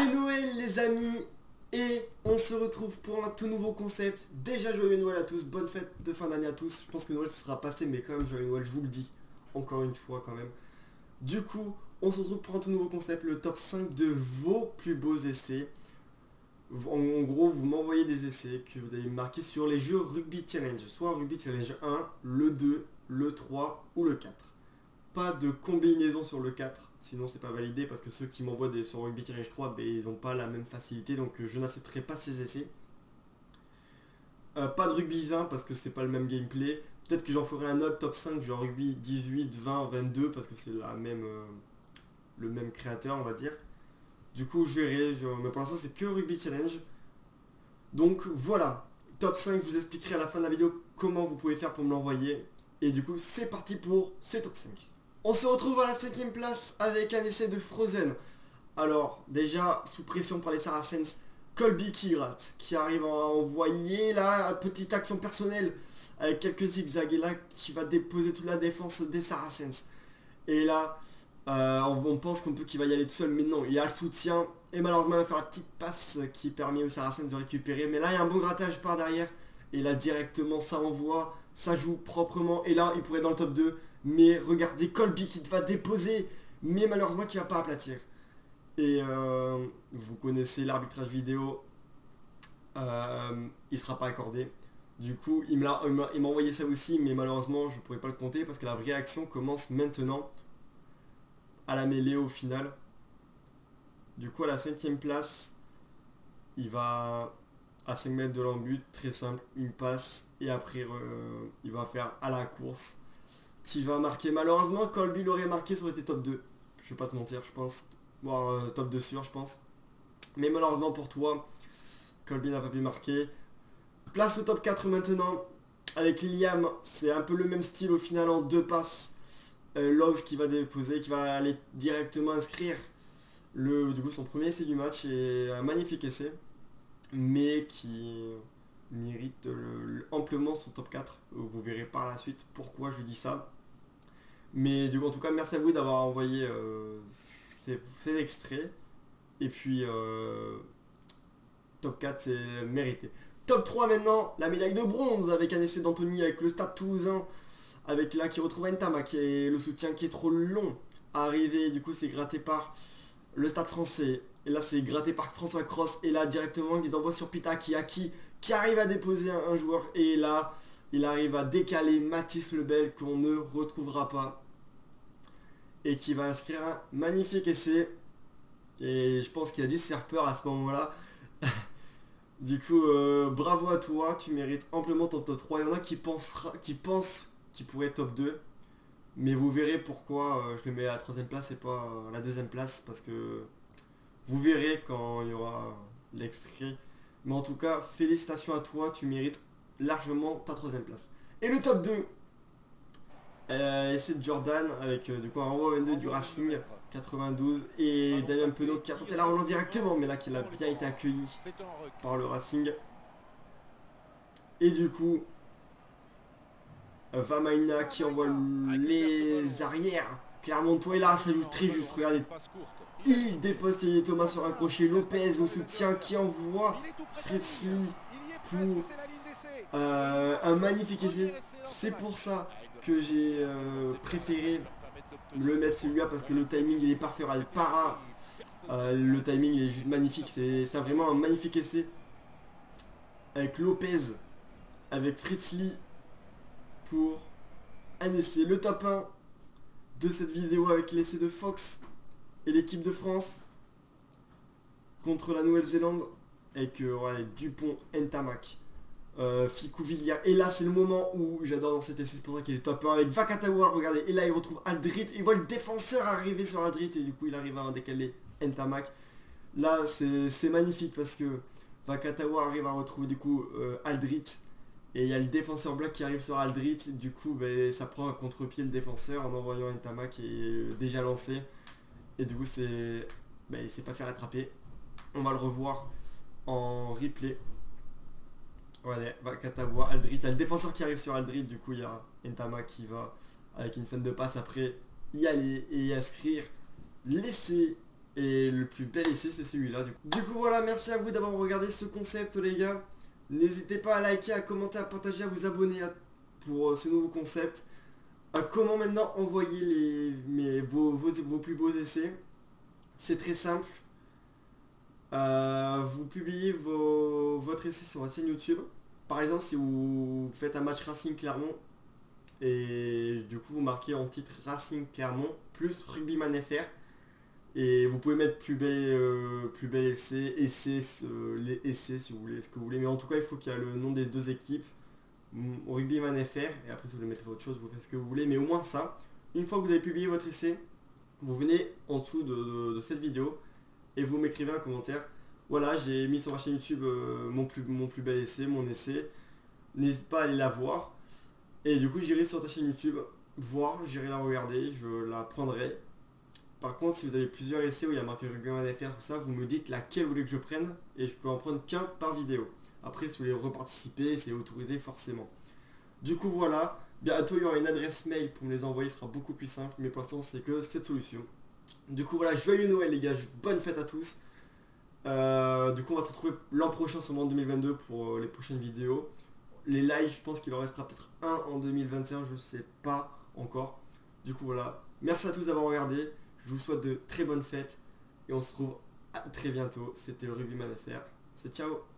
C'est Noël les amis et on se retrouve pour un tout nouveau concept. Déjà joyeux Noël à tous, bonne fête de fin d'année à tous. Je pense que Noël sera passé mais quand même joyeux Noël, je vous le dis encore une fois quand même. Du coup on se retrouve pour un tout nouveau concept, le top 5 de vos plus beaux essais. En gros vous m'envoyez des essais que vous allez marquer sur les jeux Rugby Challenge. Soit Rugby Challenge 1, le 2, le 3 ou le 4. Pas de combinaison sur le 4, sinon c'est pas validé parce que ceux qui m'envoient des sur Rugby Challenge 3, ben, ils n'ont pas la même facilité, donc je n'accepterai pas ces essais. Pas de Rugby 20 parce que c'est pas le même gameplay. Peut-être que j'en ferai un autre top 5 genre Rugby 18, 20, 22 parce que c'est la même, le même créateur on va dire. Du coup je verrai, mais pour l'instant c'est que Rugby Challenge. Donc voilà, top 5, je vous expliquerai à la fin de la vidéo comment vous pouvez faire pour me l'envoyer. Et du coup c'est parti pour ce top 5. On se retrouve à la 5ème place avec un essai de Frozen. Alors déjà sous pression par les Saracens, Colby Kirat qui arrive à envoyer la petite action personnelle avec quelques zigzags et là qui va déposer toute la défense des Saracens. Et là on pense qu'il va y aller tout seul, mais non, il y a le soutien et malheureusement il va faire la petite passe qui permet aux Saracens de récupérer. Mais là il y a un bon grattage par derrière et là directement ça envoie, ça joue proprement et là il pourrait être dans le top 2. Mais regardez Colby qui va déposer, mais malheureusement qui va pas aplatir. Et vous connaissez l'arbitrage vidéo, il sera pas accordé. Du coup il m'a envoyé ça aussi, mais malheureusement je pourrais pas le compter parce que la vraie action commence maintenant à la mêlée au final. Du coup à la 5ème place, il va à 5 mètres de l'embut, très simple, une passe et après il va faire à la course. Qui va marquer, malheureusement Colby l'aurait marqué, ça aurait été top 2. Je vais pas te mentir, je pense. Bon, top 2 sûr je pense. Mais malheureusement pour toi, Colby n'a pas pu marquer. Place au top 4 maintenant. Avec Liam, c'est un peu le même style au final en 2 passes. Loves qui va déposer, qui va aller directement inscrire du coup son premier essai du match et un magnifique essai. Mais qui mérite amplement son top 4. Vous verrez par la suite pourquoi je dis ça. Mais du coup en tout cas merci à vous d'avoir envoyé ces extraits. Et puis top 4 c'est mérité. Top 3 maintenant, la médaille de bronze avec un essai d'Anthony avec le Stade Toulousain. Avec là qui retrouve Ntama qui est le soutien qui est trop long à arriver. Du coup c'est gratté par le Stade français. Et là c'est gratté par François Cross. Et là directement ils envoient sur Pita qui arrive à déposer un joueur. Et là il arrive à décaler Mathis Lebel qu'on ne retrouvera pas. Et qui va inscrire un magnifique essai. Et je pense qu'il a dû se faire peur à ce moment-là. Du coup, bravo à toi, tu mérites amplement ton top 3. Il y en a qui pensent qu'il pourrait être top 2. Mais vous verrez pourquoi je le mets à la 3ème place et pas à la 2ème place. Parce que vous verrez quand il y aura l'extrait. Mais en tout cas, félicitations à toi, tu mérites largement ta 3ème place. Et le top 2 essai de Jordan avec du coup un renvoi 22 du Racing 92 et Damien Penaud qui a tenté la relance directement mais là qui a bien été accueilli par le Racing. Et du coup Vamaina qui envoie les arrières. Clermontois et là ça joue très juste, regardez. Il dépose Thierry Thomas sur un crochet, Lopez au soutien qui envoie Fritzli pour un magnifique essai. C'est pour ça que j'ai préféré le mettre celui-là parce que le timing il est parfait. Le timing il est juste magnifique, c'est vraiment un magnifique essai avec Lopez, avec Fritzli pour un essai. Le top 1 de cette vidéo avec l'essai de Fox et l'équipe de France contre la Nouvelle-Zélande avec Dupont, Ntamak, Ficou Villiers. Et là c'est le moment où j'adore dans cet essai, c'est pour ça qu'il est top 1 avec Vakatawa, regardez, et là il retrouve Aldrit, il voit le défenseur arriver sur Aldrit et du coup il arrive à décaler Ntamak. Là c'est magnifique parce que Vakatawa arrive à retrouver du coup Aldrit et il y a le défenseur bloc qui arrive sur Aldrit, du coup ça prend à contre-pied le défenseur en envoyant Ntamak qui est déjà lancé et du coup il s'est pas fait rattraper. On va le revoir en replay. Ouais, Vakatawa, Aldrit, il y a le défenseur qui arrive sur Aldrit, du coup il y a Ntama qui va avec une scène de passe après y aller et inscrire l'essai Et le plus bel essai c'est celui-là. Du coup voilà, merci à vous d'avoir regardé ce concept les gars. N'hésitez pas à liker, à commenter, à partager, à vous abonner pour ce nouveau concept. Comment maintenant envoyer vos plus beaux essais. C'est très simple. Vous publiez votre essai sur votre chaîne YouTube. Par exemple, si vous faites un match Racing Clermont et du coup vous marquez en titre Racing Clermont plus Rugbyman FR, et vous pouvez mettre plus bel essai, les essais si vous voulez, ce que vous voulez, mais en tout cas il faut qu'il y ait le nom des deux équipes, Rugbyman FR, et après si vous voulez mettre autre chose, vous faites ce que vous voulez, mais au moins ça, une fois que vous avez publié votre essai, vous venez en dessous de cette vidéo et vous m'écrivez un commentaire. Voilà, j'ai mis sur ma chaîne YouTube mon plus bel essai, mon essai. N'hésite pas à aller la voir. Et du coup, j'irai sur ta chaîne YouTube voir, j'irai la regarder, je la prendrai. Par contre, si vous avez plusieurs essais où il y a marqué Rugbyman FR, tout ça, vous me dites laquelle vous voulez que je prenne et je peux en prendre qu'un par vidéo. Après, si vous voulez reparticiper, c'est autorisé forcément. Du coup, voilà. Bientôt, il y aura une adresse mail pour me les envoyer, ce sera beaucoup plus simple. Mais pour l'instant, c'est que cette solution. Du coup, voilà, joyeux Noël les gars, bonne fête à tous. Du coup, on va se retrouver l'an prochain, sûrement en 2022, pour les prochaines vidéos. Les lives, je pense qu'il en restera peut-être un en 2021, je sais pas encore. Du coup, voilà. Merci à tous d'avoir regardé. Je vous souhaite de très bonnes fêtes. Et on se retrouve à très bientôt. C'était le Rugbyman FR. C'est ciao.